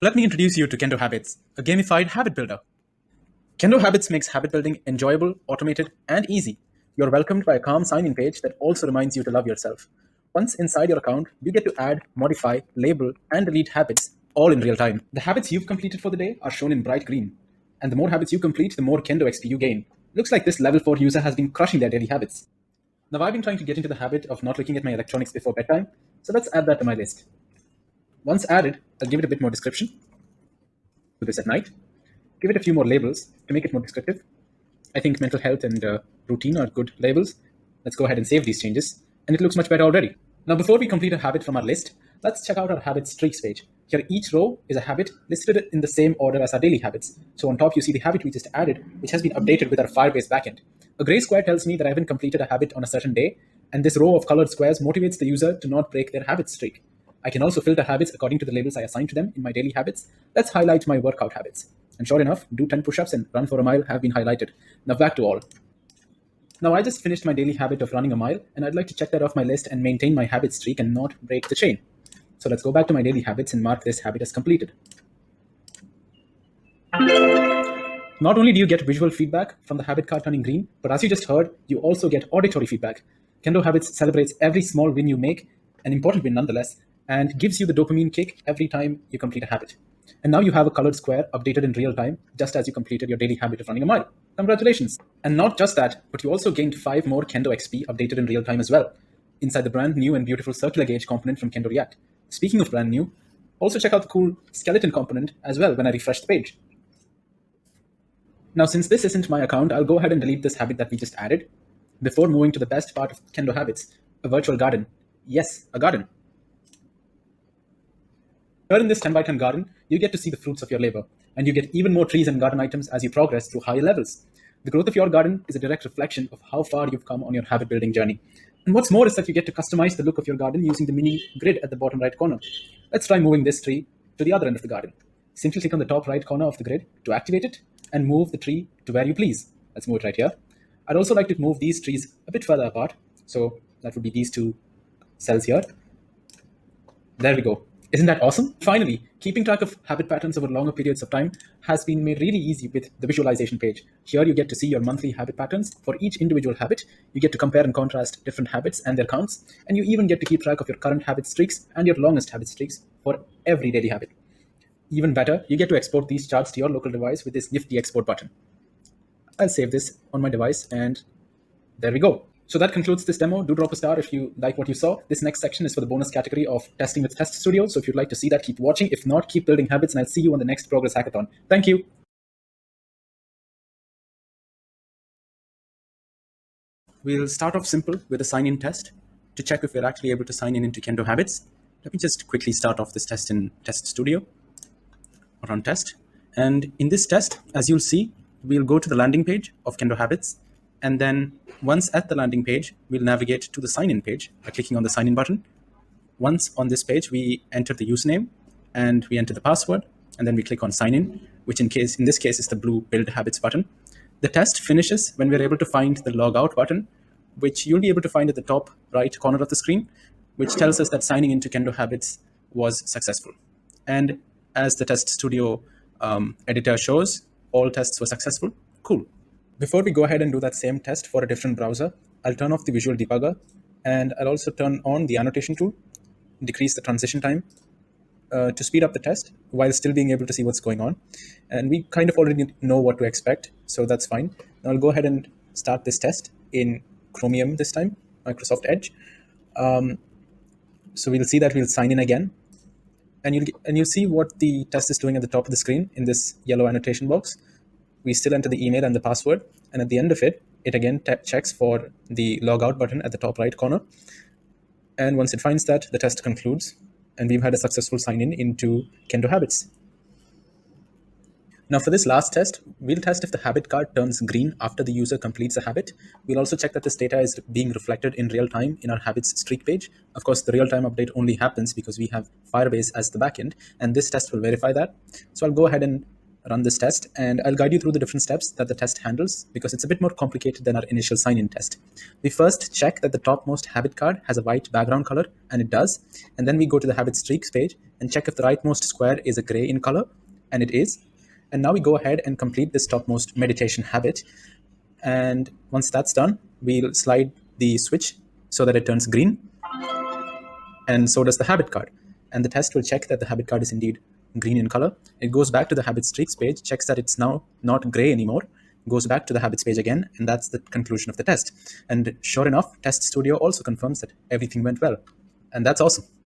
Let me introduce you to Kendo Habits, a gamified habit builder. Kendo Habits makes habit building enjoyable, automated, and easy. You're welcomed by a calm sign-in page that also reminds you to love yourself. Once inside your account, you get to add, modify, label, and delete habits all in real time. The habits you've completed for the day are shown in bright green. And the more habits you complete, the more Kendo XP you gain. Looks like this level 4 user has been crushing their daily habits. Now I've been trying to get into the habit of not looking at my electronics before bedtime, so let's add that to my list. Once added, I'll give it a bit more description. Do this at night. Give it a few more labels to make it more descriptive. I think mental health and routine are good labels. Let's go ahead and save these changes. And it looks much better already. Now, before we complete a habit from our list, let's check out our habit streaks page. Here, each row is a habit listed in the same order as our daily habits. So on top, you see the habit we just added, which has been updated with our Firebase backend. A gray square tells me that I haven't completed a habit on a certain day, and this row of colored squares motivates the user to not break their habit streak. I can also filter habits according to the labels I assign to them in my daily habits. Let's highlight my workout habits. And sure enough, do 10 push-ups and run for a mile have been highlighted. Now back to all. Now I just finished my daily habit of running a mile, and I'd like to check that off my list and maintain my habit streak and not break the chain. So let's go back to my daily habits and mark this habit as completed. Not only do you get visual feedback from the habit card turning green, but as you just heard, you also get auditory feedback. Kendo Habits celebrates every small win you make, an important win nonetheless, and gives you the dopamine kick every time you complete a habit. And now you have a colored square updated in real time, just as you completed your daily habit of running a mile. Congratulations. And not just that, but you also gained 5 more Kendo XP updated in real time as well, inside the brand new and beautiful circular gauge component from KendoReact. Speaking of brand new, also check out the cool skeleton component as well when I refresh the page. Now, since this isn't my account, I'll go ahead and delete this habit that we just added before moving to the best part of Kendo Habits, a virtual garden. Yes, a garden. Here in this 10 by 10 garden, you get to see the fruits of your labor, and you get even more trees and garden items as you progress through higher levels. The growth of your garden is a direct reflection of how far you've come on your habit building journey. And what's more is that you get to customize the look of your garden using the mini grid at the bottom right corner. Let's try moving this tree to the other end of the garden. Simply click on the top right corner of the grid to activate it and move the tree to where you please. Let's move it right here. I'd also like to move these trees a bit further apart. So that would be these 2 cells here. There we go. Isn't that awesome? Finally, keeping track of habit patterns over longer periods of time has been made really easy with the visualization page. Here you get to see your monthly habit patterns. For each individual habit, you get to compare and contrast different habits and their counts, and you even get to keep track of your current habit streaks and your longest habit streaks for every daily habit. Even better, you get to export these charts to your local device with this nifty export button. I'll save this on my device, and there we go. So that concludes this demo. Do drop a star if you like what you saw. This next section is for the bonus category of testing with Test Studio. So if you'd like to see that, keep watching. If not, keep building habits, and I'll see you on the next Progress Hackathon. Thank you. We'll start off simple with a sign-in test to check if we're actually able to sign in into Kendo Habits. Let me just quickly start off this test in Test Studio or on Test. And in this test, as you'll see, we'll go to the landing page of Kendo Habits. And then once at the landing page, we'll navigate to the sign-in page by clicking on the sign-in button. Once on this page, we enter the username and we enter the password, and then we click on sign in, which in this case is the blue build habits button. The test finishes when we're able to find the log out button, which you'll be able to find at the top right corner of the screen, which tells us that signing into Kendo Habits was successful. And as the Test Studio editor shows, all tests were successful. Cool. Before we go ahead and do that same test for a different browser, I'll turn off the visual debugger, and I'll also turn on the annotation tool, decrease the transition time to speed up the test while still being able to see what's going on. And we kind of already know what to expect, so that's fine. Now I'll go ahead and start this test in Chromium this time, Microsoft Edge. So we'll see that we'll sign in again. And you'll see what the test is doing at the top of the screen in this yellow annotation box. We still enter the email and the password, and at the end of it, it again checks for the logout button at the top right corner. And once it finds that, the test concludes, and we've had a successful sign-in into Kendo Habits. Now for this last test, we'll test if the habit card turns green after the user completes a habit. We'll also check that this data is being reflected in real time in our habits streak page. Of course, the real-time update only happens because we have Firebase as the backend, and this test will verify that. So I'll go ahead and run this test, and I'll guide you through the different steps that the test handles because it's a bit more complicated than our initial sign-in test. We first check that the topmost habit card has a white background color, and it does. And then we go to the habit streaks page and check if the rightmost square is a gray in color, and it is. And now we go ahead and complete this topmost meditation habit. And once that's done, we'll slide the switch so that it turns green, and so does the habit card. And the test will check that the habit card is indeed green in color. It goes back to the habit streaks page, checks that it's now not gray anymore, goes back to the habits page again, and that's the conclusion of the test. And sure enough, Test Studio also confirms that everything went well. And that's awesome.